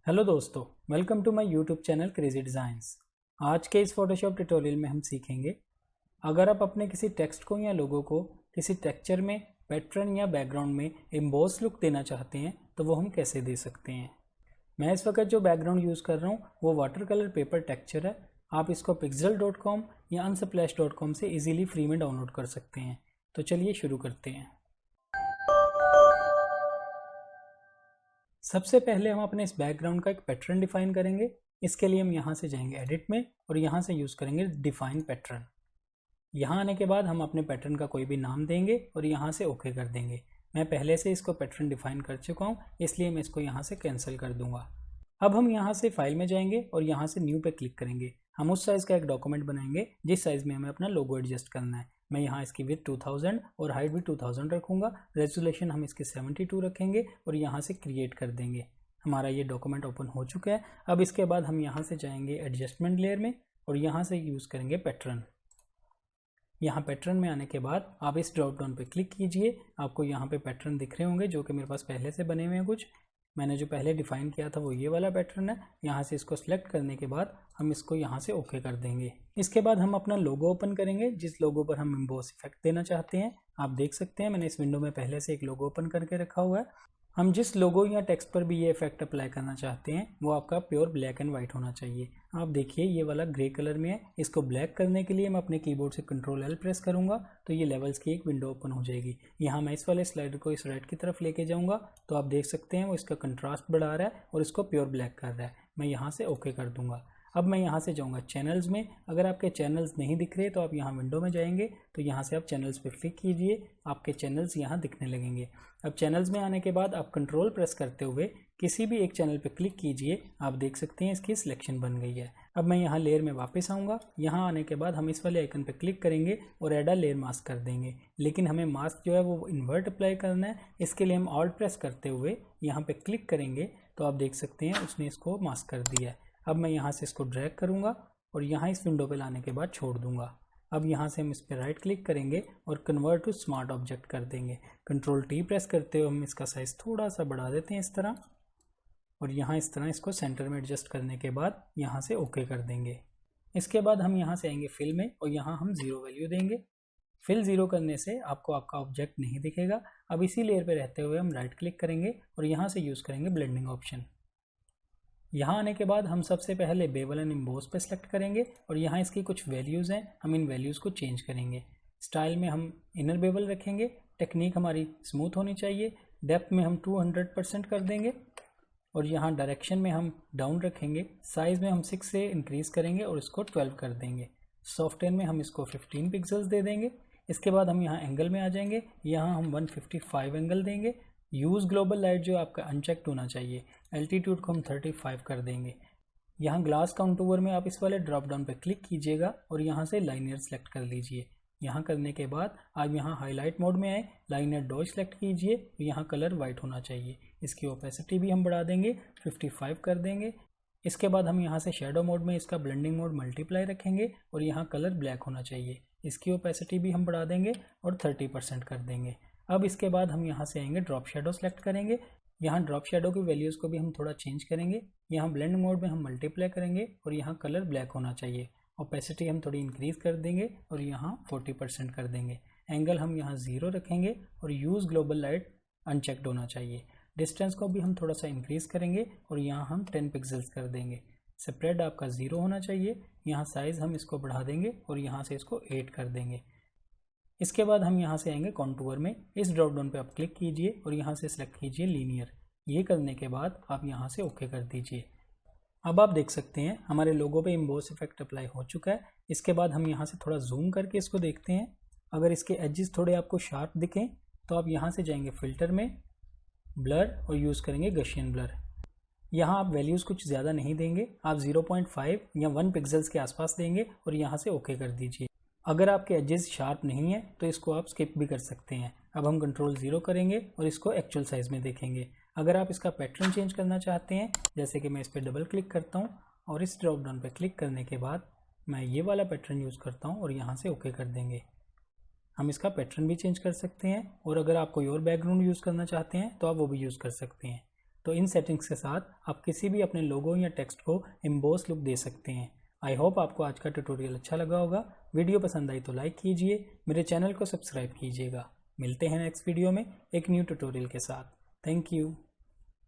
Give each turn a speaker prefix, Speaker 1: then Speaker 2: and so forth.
Speaker 1: Hello दोस्तों, welcome to my YouTube channel Crazy Designs. आज के इस फोटोशॉप ट्यूटोरियल में हम सीखेंगे अगर आप अपने किसी टेक्स्ट को या लोगो को किसी टेक्सचर में पैटर्न या बैकग्राउंड में एम्बॉस लुक देना चाहते हैं तो वो हम कैसे दे सकते हैं। मैं इस वक्त जो बैकग्राउंड यूज़ कर रहा हूँ वो वाटर कलर पेपर टेक्सचर है। आप इसको pixel.com या unsplash.com से इजीली फ्री में डाउनलोड कर सकते हैं। तो चलिए शुरू करते हैं। सबसे पहले हम अपने इस बैकग्राउंड का एक पैटर्न डिफाइन करेंगे। इसके लिए हम यहाँ से जाएंगे एडिट में और यहाँ से यूज़ करेंगे डिफाइन पैटर्न। यहाँ आने के बाद हम अपने पैटर्न का कोई भी नाम देंगे और यहाँ से ओके कर देंगे। मैं पहले से इसको पैटर्न डिफाइन कर चुका हूँ, इसलिए मैं इसको यहाँ से कैंसिल कर दूंगा। अब हम यहाँ से फाइल में जाएंगे और यहाँ से न्यू पे क्लिक करेंगे। हम उस साइज़ का एक डॉक्यूमेंट बनाएंगे जिस साइज़ में हमें अपना लोगो एडजस्ट करना है। मैं यहाँ इसकी विड्थ 2000 और हाइट भी 2000 रखूँगा। रेजोल्यूशन हम इसके 72 रखेंगे और यहाँ से क्रिएट कर देंगे। हमारा ये डॉक्यूमेंट ओपन हो चुका है। अब इसके बाद हम यहाँ से जाएंगे एडजस्टमेंट लेयर में और यहाँ से यूज़ करेंगे पैटर्न। यहाँ पैटर्न में आने के बाद आप इस ड्रॉप डाउन पे क्लिक कीजिए। आपको यहाँ पे पैटर्न दिख रहे होंगे जो कि मेरे पास पहले से बने हुए हैं। कुछ मैंने जो पहले डिफाइन किया था वो ये वाला पैटर्न है। यहाँ से इसको सिलेक्ट करने के बाद हम इसको यहाँ से ओके कर देंगे। इसके बाद हम अपना लोगो ओपन करेंगे जिस लोगो पर हम एम्बॉस इफेक्ट देना चाहते हैं। आप देख सकते हैं मैंने इस विंडो में पहले से एक लोगो ओपन करके रखा हुआ है। हम जिस लोगो या टेक्स्ट पर भी ये इफेक्ट अप्लाई करना चाहते हैं वो आपका प्योर ब्लैक एंड वाइट होना चाहिए। आप देखिए ये वाला ग्रे कलर में है। इसको ब्लैक करने के लिए मैं अपने कीबोर्ड से कंट्रोल एल प्रेस करूंगा तो ये लेवल्स की एक विंडो ओपन हो जाएगी। यहाँ मैं इस वाले स्लाइडर को इस राइट की तरफ लेके जाऊंगा तो आप देख सकते हैं वो इसका कंट्रास्ट बढ़ा रहा है और इसको प्योर ब्लैक कर रहा है। मैं यहाँ से ओके कर दूंगा। अब मैं यहाँ से जाऊँगा चैनल्स में। अगर आपके चैनल्स नहीं दिख रहे तो आप यहाँ विंडो में जाएंगे तो यहाँ से आप चैनल्स पे क्लिक कीजिए। आपके चैनल्स यहाँ दिखने लगेंगे। अब चैनल्स में आने के बाद आप कंट्रोल प्रेस करते हुए किसी भी एक चैनल पे क्लिक कीजिए। आप देख सकते हैं इसकी सिलेक्शन बन गई है। अब मैं यहाँ लेयर में वापस आऊँगा। यहाँ आने के बाद हम इस वाले आइकन पे क्लिक करेंगे और एड अ लेयर मास्क कर देंगे। लेकिन हमें मास्क जो है वो इन्वर्ट अप्लाई करना है। इसके लिए हम ऑल्ट प्रेस करते हुए यहाँ पे क्लिक करेंगे तो आप देख सकते हैं उसने इसको मास्क कर दिया है। अब मैं यहाँ से इसको ड्रैग करूँगा और यहाँ इस विंडो पे लाने के बाद छोड़ दूँगा। अब यहाँ से हम इस पर राइट क्लिक करेंगे और कन्वर्ट टू स्मार्ट ऑब्जेक्ट कर देंगे। कंट्रोल टी प्रेस करते हुए हम इसका साइज़ थोड़ा सा बढ़ा देते हैं इस तरह और यहाँ इस तरह इसको सेंटर में एडजस्ट करने के बाद यहाँ से ओके कर देंगे। इसके बाद हम यहाँ से आएंगे फिल में और यहाँ हम 0 वैल्यू देंगे। फिल 0 करने से आपको आपका ऑब्जेक्ट नहीं दिखेगा। अब इसी लेयर पे रहते हुए हम राइट क्लिक करेंगे और यहाँ से यूज़ करेंगे ब्लेंडिंग ऑप्शन। यहाँ आने के बाद हम सबसे पहले बेवल एंड एम्बोस पे सेलेक्ट करेंगे और यहाँ इसकी कुछ वैल्यूज़ हैं। हम इन वैल्यूज़ को चेंज करेंगे। स्टाइल में हम इनर बेवल रखेंगे। टेक्निक हमारी स्मूथ होनी चाहिए। डेप्थ में हम 200% कर देंगे और यहाँ डायरेक्शन में हम डाउन रखेंगे। साइज़ में हम 6 से इंक्रीज़ करेंगे और इसको 12 कर देंगे। सॉफ्टवेयर में हम इसको 15 पिक्सल्स दे देंगे। इसके बाद हम यहाँ एंगल में आ जाएंगे। यहाँ हम 155 एंगल देंगे। यूज़ ग्लोबल लाइट जो आपका अनचेक्ड होना चाहिए। एल्टीट्यूड को हम 35 कर देंगे। यहाँ ग्लास काउंटूवर में आप इस वाले ड्रॉप डाउन पर क्लिक कीजिएगा और यहाँ से लाइनर सेलेक्ट कर लीजिए। यहाँ करने के बाद आप यहाँ हाईलाइट मोड में आए, लाइनर डॉज सेलेक्ट कीजिए। यहाँ कलर वाइट होना चाहिए। इसकी ओपेसिटी भी हम बढ़ा देंगे, 55 कर देंगे। इसके बाद हम यहाँ से शेडो मोड में इसका ब्लेंडिंग मोड मल्टीप्लाई रखेंगे और यहाँ कलर ब्लैक होना चाहिए। इसकी ओपेसिटी भी हम बढ़ा देंगे और 30% कर देंगे। अब इसके बाद हम यहाँ से आएंगे ड्रॉप शेडो सेलेक्ट करेंगे। यहाँ ड्रॉप शेडो की वैल्यूज़ को भी हम थोड़ा चेंज करेंगे। यहाँ ब्लेंड मोड में हम मल्टीप्लाई करेंगे और यहाँ कलर ब्लैक होना चाहिए। ओपेसिटी हम थोड़ी इंक्रीज़ कर देंगे और यहाँ 40% कर देंगे। एंगल हम यहाँ 0 रखेंगे और यूज़ ग्लोबल लाइट अनचेक्ड होना चाहिए। डिस्टेंस को भी हम थोड़ा सा इंक्रीज़ करेंगे और यहाँ हम 10 पिक्सल्स कर देंगे। स्प्रेड आपका 0 होना चाहिए। यहाँ साइज़ हम इसको बढ़ा देंगे और यहाँ से इसको 8 कर देंगे। इसके बाद हम यहाँ से आएंगे कॉन्टूर में। इस ड्रॉप डाउन पे आप क्लिक कीजिए और यहाँ से सेलेक्ट कीजिए लीनियर। ये करने के बाद आप यहाँ से ओके कर दीजिए। अब आप देख सकते हैं हमारे लोगो पे एम्बॉस इफेक्ट अप्लाई हो चुका है। इसके बाद हम यहाँ से थोड़ा जूम करके इसको देखते हैं। अगर इसके एजेस थोड़े आपको शार्प दिखें तो आप यहाँ से जाएंगे फिल्टर में, ब्लर और यूज़ करेंगे गशियन ब्लर। यहाँ आप वैल्यूज़ कुछ ज़्यादा नहीं देंगे। आप 0.5 या 1 पिक्सल्स के आसपास देंगे और यहाँ से ओके कर दीजिए। अगर आपके एजेस शार्प नहीं है तो इसको आप स्किप भी कर सकते हैं। अब हम कंट्रोल 0 करेंगे और इसको एक्चुअल साइज़ में देखेंगे। अगर आप इसका पैटर्न चेंज करना चाहते हैं, जैसे कि मैं इस पर डबल क्लिक करता हूँ और इस ड्रॉप डाउन पर क्लिक करने के बाद मैं ये वाला पैटर्न यूज़ करता हूँ और यहाँ से ओके कर देंगे। हम इसका पैटर्न भी चेंज कर सकते हैं और अगर आप कोई और बैकग्राउंड यूज़ करना चाहते हैं तो आप वो भी यूज़ कर सकते हैं। तो इन सेटिंग्स के साथ आप किसी भी अपने लोगो या टेक्स्ट को एम्बोस लुक दे सकते हैं। आई होप आपको आज का ट्यूटोरियल अच्छा लगा होगा। वीडियो पसंद आई तो लाइक कीजिए, मेरे चैनल को सब्सक्राइब कीजिएगा। मिलते हैं नेक्स्ट वीडियो में एक न्यू ट्यूटोरियल के साथ। Thank you.